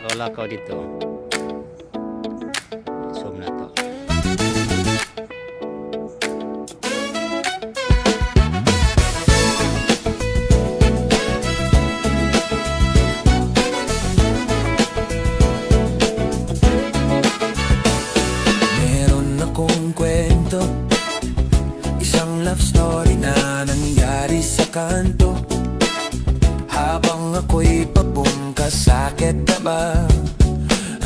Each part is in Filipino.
lakaw-lakaw dito. Zoom na to. Meron akong kwento, isang love story na nangyari sa kanto. Habang ako'y pabungkas sa ketaba,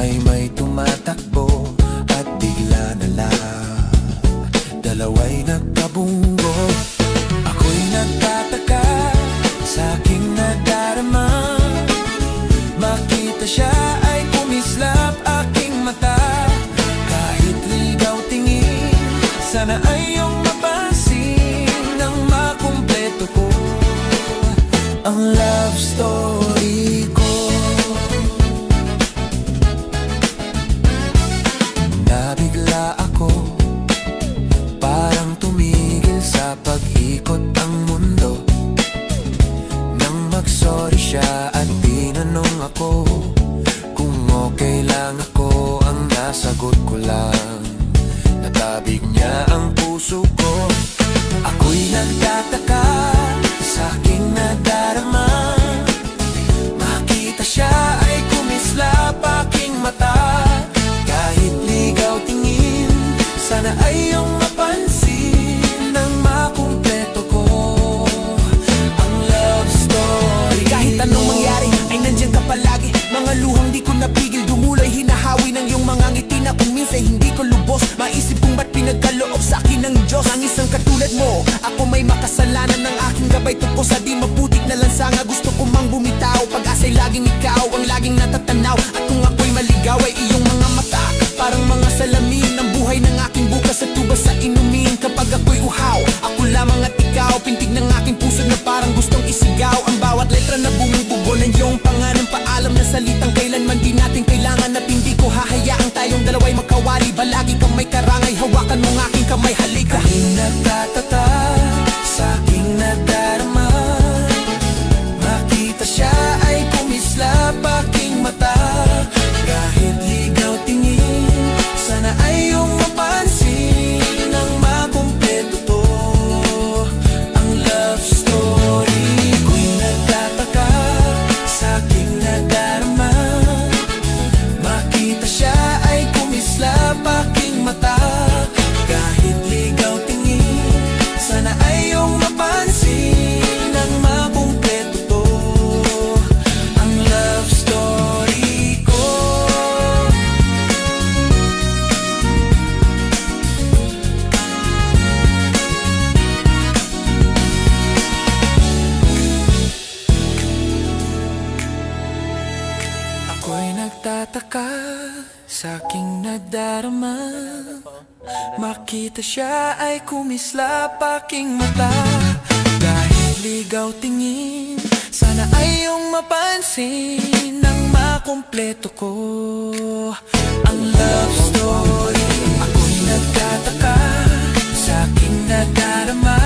ay may tumatakbo at bigla na lang dalawa'y nagkabunggo. Ako'y nagtataka sa aking nadarama, makita siya ay kumislap aking mata. Kahit ligaw tingin, sana ay iyong mapansin nang makumpleto ko ang love story ko. Nabigla ako, parang tumigil sa pag-ikot ang mundo, nang mag-sorry siya at tinanong ako kung okay lang ako. Ang nasagot ko lang, natabig niya ang puso ko. Ako'y nagtataka sa aking nadarama, makita siya ay kumislap aking mata. Kahit ligaw tingin, sana ay iyong mapansin nang makumpleto ko ang love story. Kahit anong mangyari ay nandiyan ka palagi. Mga luhang di ko napigil dumulay, hinahawi ng iyong mga ngiti na kung minsan hindi ko lubos. Maisip kung ba't pinagkaloob sa akin ng Diyos ang isang katulad mo. Ako may makasalanan ng aking gabay tungkol sa di maputik na lansanga. Gusto ko mang bumitaw, pag-asa'y laging ikaw ang laging natatanaw. At kung ako'y maligaw ay iyong mga mata, parang mga salamin ng buhay ng aking bukas at tubas sa inumin. Kapag ako'y uhaw, ako lamang at ikaw, pintig ng aking puso na parang gustong isigaw. Ang bawat letra na bumubugo ng iyong pangalan, paalam na salitang kailanman di natin kailangan. At hindi ko hahayaang tayong dalawa'y magkawari. Balagi kang may karangay, hawakan mong aking kamay, halika. Ako'y nagtataka sa aking nadarama, makita siya ay kumislap aking mata. Kahit ligaw tingin, sana ay iyong mapansin nang makumpleto to ang love story. Ako'y nagtataka sa aking nadarama, makita siya ay kumislap aking mata. Kahit ligaw tingin, sana ay iyong mapansin nang makumpleto to ang love story ko. Ako'y nagtataka sa aking nadarama, makita siya ay kumislap aking mata. Kahit ligaw tingin, sana ay iyong mapansin nang makumpleto ko ang love story. Ako'y nagtataka sa aking nadarama,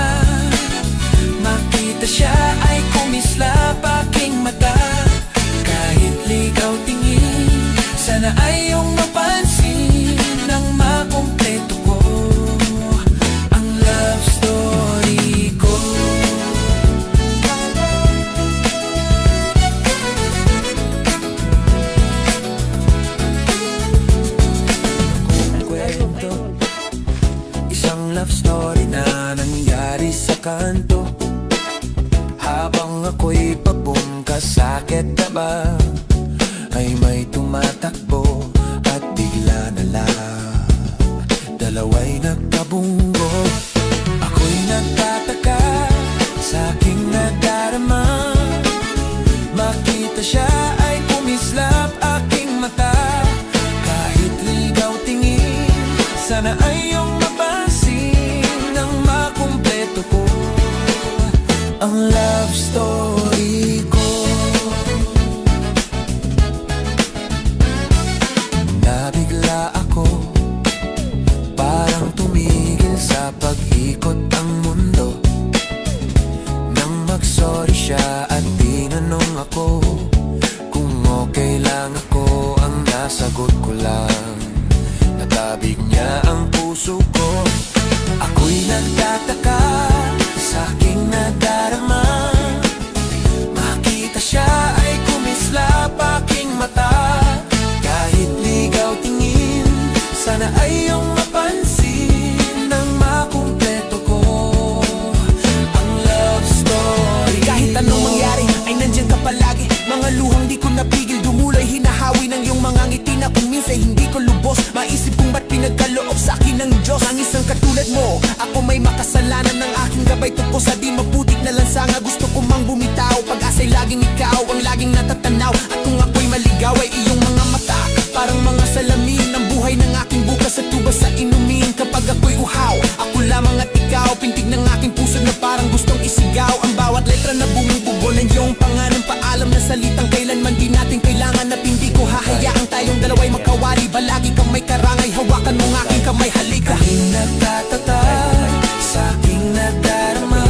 makita siya ay kumislap aking mata. Kahit ligaw tingin, sana ay iyong mapansin nang makumpleto ko ang love story ko. Kwento, isang love story na nangyari sa kanto. Habang ako'y pabungkas sa ketaba, ay may tumatakbo at bigla na lang dalawa'y nagkabunggo. Ako'y nagtataka sa aking nadarama, makita siya ay kumislap aking mata. Kahit ligaw tingin, sana ay iyong mapansin nang makumpleto ko ang love story ko. Nabigla ako, parang tumigil sa pag-ikot ang mundo, nang mag-sorry siya at tinanong ako kung okay lang ako. sinasagot ko lang. Natabig niya ang puso ko. Ako'y nagtataka sa aking nadarama. Makita siya ay kumislap aking mata. Kahit ligaw tingin, sana ay iyong mapansin nang makumpleto ko ang love story. Kahit anong mangyari ay nandyan ka palagi. Mga luhang di ko napigil dumulay, hinahawi ng iyong mga ngiti na kung minsan hindi ko lubos. Maisip kung ba't pinagkaloob sa akin ng Diyos. Ang isang katulad mo, ako may makasalanan ng aking gabay tungkol sa di mabutik na lansanga. Gusto ko mang bumitaw, pag-asa'y laging ikaw ang laging natatanaw. At kung ako'y maligaw ay iyong mga mata, parang mga salamin ng buhay ng aking bukas at tubas sa inumin. Kapag ako'y uhaw, ako lamang at ikaw, pintig ng aking puso na parang gustong isigaw. Ang bawat letra na bumubugo ng iyong pangalan, paalam na salitang kailanman di natin kailangan. At hindi ko hahayaang tayong dalawa'y magkawari. Balagi kang may karangay, hawakan mong aking kamay, halika. Ako'y nagtatatag sa aking nadarama.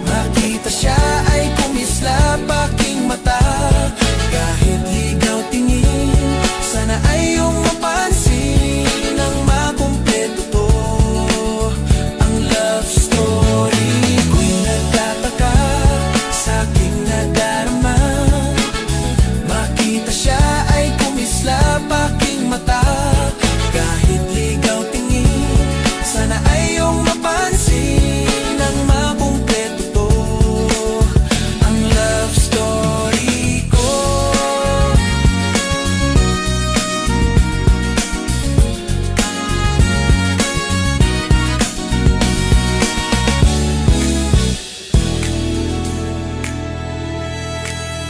Makita siya ay kumislap aking mata. Kahit ligaw tingin, sana ay iyong mapansin nang makumpleto to ang love story. Ako'y nagtataka sa aking nadarama. Makita siya ay kumislap aking mata. Kahit ligaw tingin, sana ay iyong mapansin nang makumpleto to ang love story ko.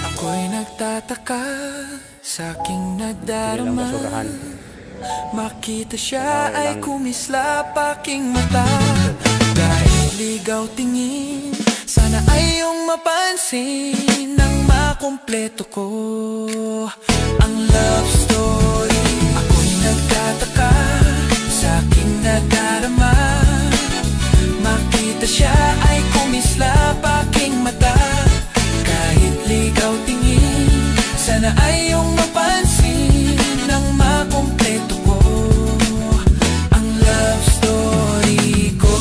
Ako'y nagtataka sa aking nadarama. Makita siya ay kumislap aking mata. Kahit ligaw tingin, sana ay iyong mapansin nang makumpleto ko ang love story. Ako'y nagtataka sa aking nadarama. Makita siya ay kumislap aking mata. Kahit ligaw tingin, sana ay iyong mapansin nang makumpleto ko ang love story ko.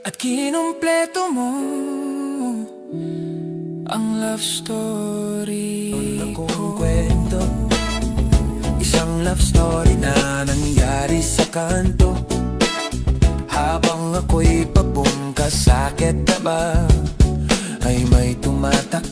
At kinumpleto mo ang love story ko. Kwento, isang love story na nangyari sa kanto. Habang ako'y pabungkas sa kitaba, ay may tumatak